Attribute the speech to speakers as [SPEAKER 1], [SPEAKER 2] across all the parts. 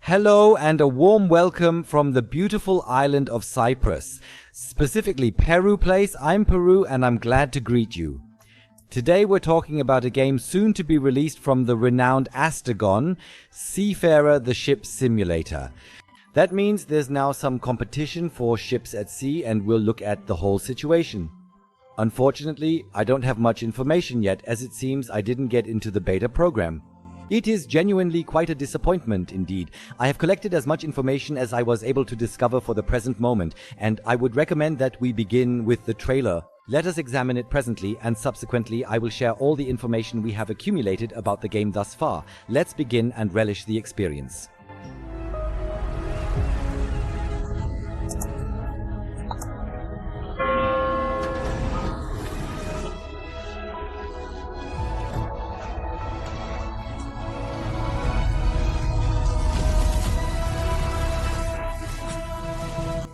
[SPEAKER 1] Hello and a warm welcome from the beautiful island of Cyprus, specifically Peru Place. I'm Peru and I'm glad to greet you. Today we're talking about a game soon to be released from the renowned Astragon, Seafarer the Ship Simulator. That means there's now some competition for ships at sea and we'll look at the whole situation. Unfortunately, I don't have much information yet as it seems I didn't get into the beta program. It is genuinely quite a disappointment indeed. I have collected as much information as I was able to discover for the present moment, and I would recommend that we begin with the trailer. Let us examine it presently, and subsequently I will share all the information we have accumulated about the game thus far. Let's begin and relish the experience.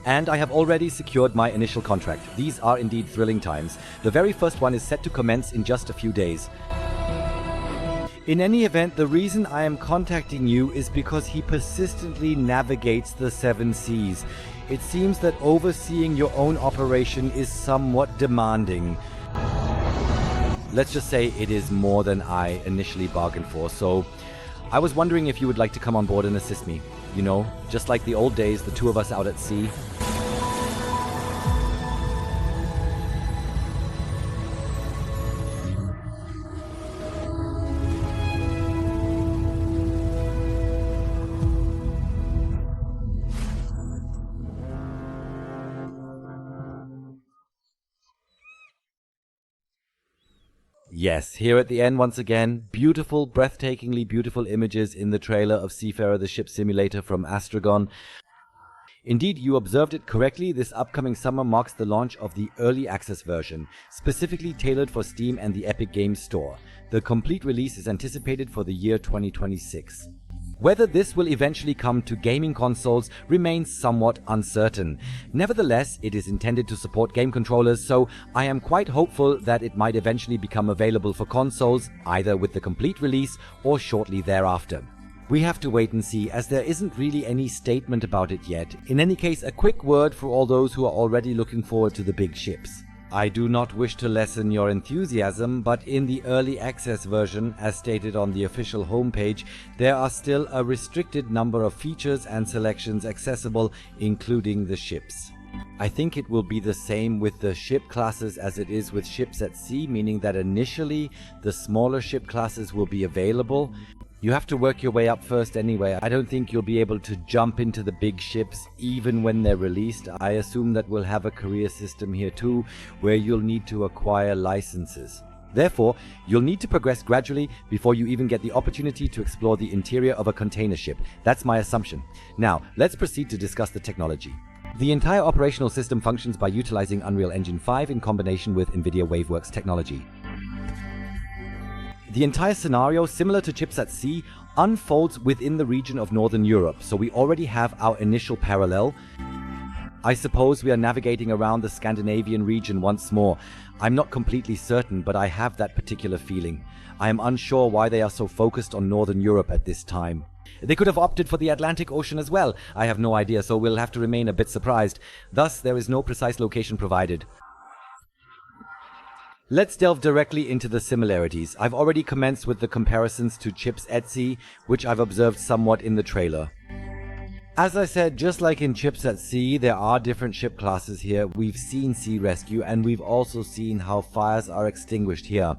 [SPEAKER 1] And I have already secured my initial contract. These are indeed thrilling times. The very first one is set to commence in just a few days. In any event, the reason I am contacting you is because he persistently navigates the seven seas. It seems that overseeing your own operation is somewhat demanding. Let's just say it is more than I initially bargained for, so I was wondering if you would like to come on board and assist me. You know, just like the old days, the two of us out at sea. Yes, here at the end once again, beautiful, breathtakingly beautiful images in the trailer of Seafarer the Ship Simulator from Astragon. Indeed, you observed it correctly, this upcoming summer marks the launch of the early access version, specifically tailored for Steam and the Epic Games Store. The complete release is anticipated for the year 2026. Whether this will eventually come to gaming consoles remains somewhat uncertain. Nevertheless, it is intended to support game controllers, so I am quite hopeful that it might eventually become available for consoles, either with the complete release or shortly thereafter. We have to wait and see, as there isn't really any statement about it yet. In any case, a quick word for all those who are already looking forward to the big ships. I do not wish to lessen your enthusiasm, but in the early access version, as stated on the official homepage, there are still a restricted number of features and selections accessible, including the ships. I think it will be the same with the ship classes as it is with ships at sea, meaning that initially the smaller ship classes will be available. You have to work your way up first anyway. I don't think you'll be able to jump into the big ships even when they're released. I assume that we'll have a career system here too, where you'll need to acquire licenses. Therefore, you'll need to progress gradually before you even get the opportunity to explore the interior of a container ship. That's my assumption. Now, let's proceed to discuss the technology. The entire operational system functions by utilizing Unreal Engine 5 in combination with NVIDIA WaveWorks technology. The entire scenario, similar to ships at sea, unfolds within the region of Northern Europe, so we already have our initial parallel. I suppose we are navigating around the Scandinavian region once more. I'm not completely certain, but I have that particular feeling. I am unsure why they are so focused on Northern Europe at this time. They could have opted for the Atlantic Ocean as well. I have no idea, so we'll have to remain a bit surprised. Thus, there is no precise location provided. Let's delve directly into the similarities. I've already commenced with the comparisons to ships at sea, which I've observed somewhat in the trailer. As I said, just like in ships at sea, there are different ship classes here. We've seen sea rescue, and we've also seen how fires are extinguished here.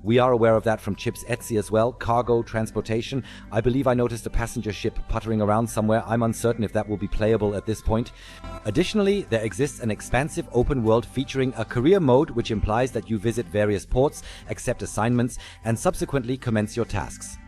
[SPEAKER 1] We are aware of that from ships at sea as well. Cargo, transportation. I believe I noticed a passenger ship puttering around somewhere. I'm uncertain if that will be playable at this point. Additionally, there exists an expansive open world featuring a career mode, which implies that you visit various ports, accept assignments, and subsequently commence your tasks.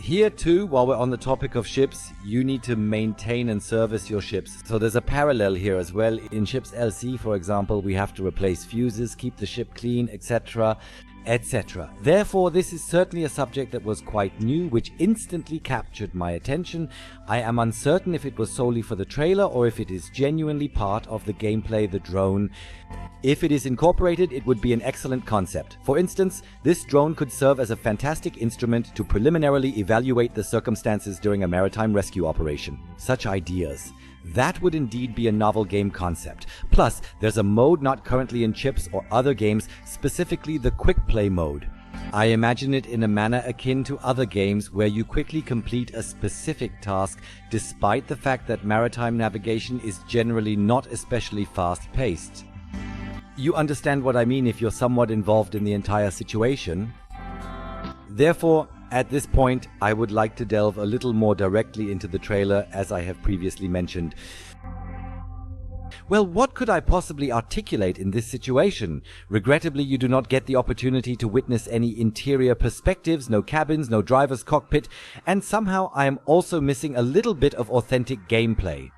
[SPEAKER 1] Here too, while we're on the topic of ships, you need to maintain and service your ships. So there's a parallel here as well. In ships LC, for example, we have to replace fuses, keep the ship clean, etc., etc. Therefore, this is certainly a subject that was quite new, which instantly captured my attention. I am uncertain if it was solely for the trailer or if it is genuinely part of the gameplay, the drone. If it is incorporated, it would be an excellent concept. For instance, this drone could serve as a fantastic instrument to preliminarily evaluate the circumstances during a maritime rescue operation. Such ideas. That would indeed be a novel game concept. Plus, there's a mode not currently in chips or other games, specifically the quick play mode. I imagine it in a manner akin to other games where you quickly complete a specific task despite the fact that maritime navigation is generally not especially fast-paced. You understand what I mean if you're somewhat involved in the entire situation. Therefore, at this point, I would like to delve a little more directly into the trailer, as I have previously mentioned. Well, what could I possibly articulate in this situation? Regrettably, you do not get the opportunity to witness any interior perspectives, no cabins, no driver's cockpit, and somehow I am also missing a little bit of authentic gameplay.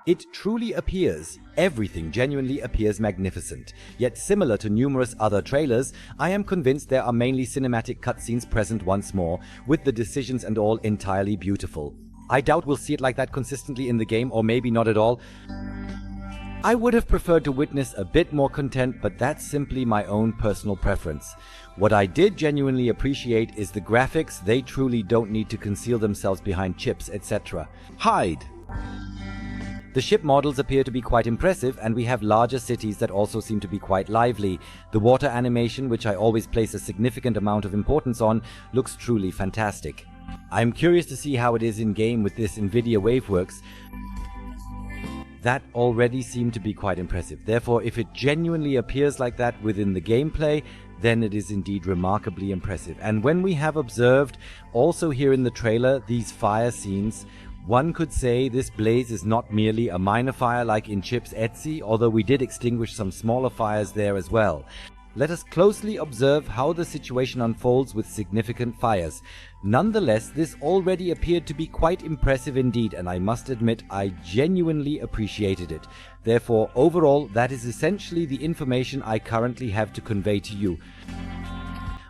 [SPEAKER 1] It truly appears, everything genuinely appears magnificent. Yet similar to numerous other trailers, I am convinced there are mainly cinematic cutscenes present once more, with the decisions and all entirely beautiful. I doubt we'll see it like that consistently in the game, or maybe not at all. I would have preferred to witness a bit more content, but that's simply my own personal preference. What I did genuinely appreciate is the graphics. They truly don't need to conceal themselves behind chips, etc. Hide! The ship models appear to be quite impressive, and we have larger cities that also seem to be quite lively. The water animation, which I always place a significant amount of importance on, looks truly fantastic. I'm curious to see how it is in-game with this NVIDIA Waveworks. That already seemed to be quite impressive. Therefore, if it genuinely appears like that within the gameplay, then it is indeed remarkably impressive. And when we have observed, also here in the trailer, these fire scenes, one could say this blaze is not merely a minor fire like in Chip's Etsy, although we did extinguish some smaller fires there as well. Let us closely observe how the situation unfolds with significant fires. Nonetheless, this already appeared to be quite impressive indeed, and I must admit I genuinely appreciated it. Therefore, overall, that is essentially the information I currently have to convey to you.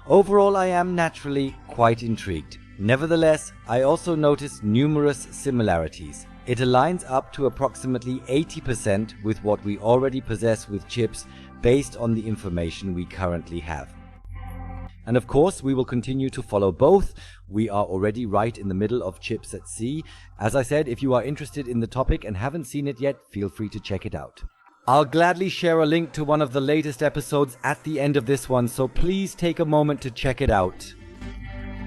[SPEAKER 1] Overall, I am naturally quite intrigued. Nevertheless, I also noticed numerous similarities. It aligns up to approximately 80% with what we already possess with chips based on the information we currently have. And of course, we will continue to follow both. We are already right in the middle of Chips at Sea. As I said, if you are interested in the topic and haven't seen it yet, feel free to check it out. I'll gladly share a link to one of the latest episodes at the end of this one, so please take a moment to check it out.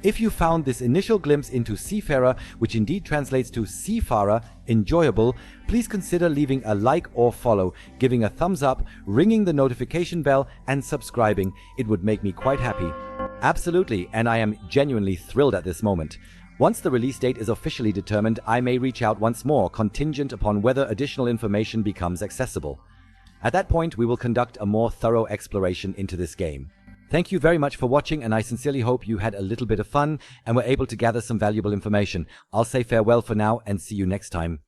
[SPEAKER 1] If you found this initial glimpse into Seafarer, which indeed translates to Seafarer, enjoyable, please consider leaving a like or follow, giving a thumbs up, ringing the notification bell, and subscribing. It would make me quite happy. Absolutely, and I am genuinely thrilled at this moment. Once the release date is officially determined, I may reach out once more, contingent upon whether additional information becomes accessible. At that point, we will conduct a more thorough exploration into this game. Thank you very much for watching, and I sincerely hope you had a little bit of fun and were able to gather some valuable information. I'll say farewell for now and see you next time.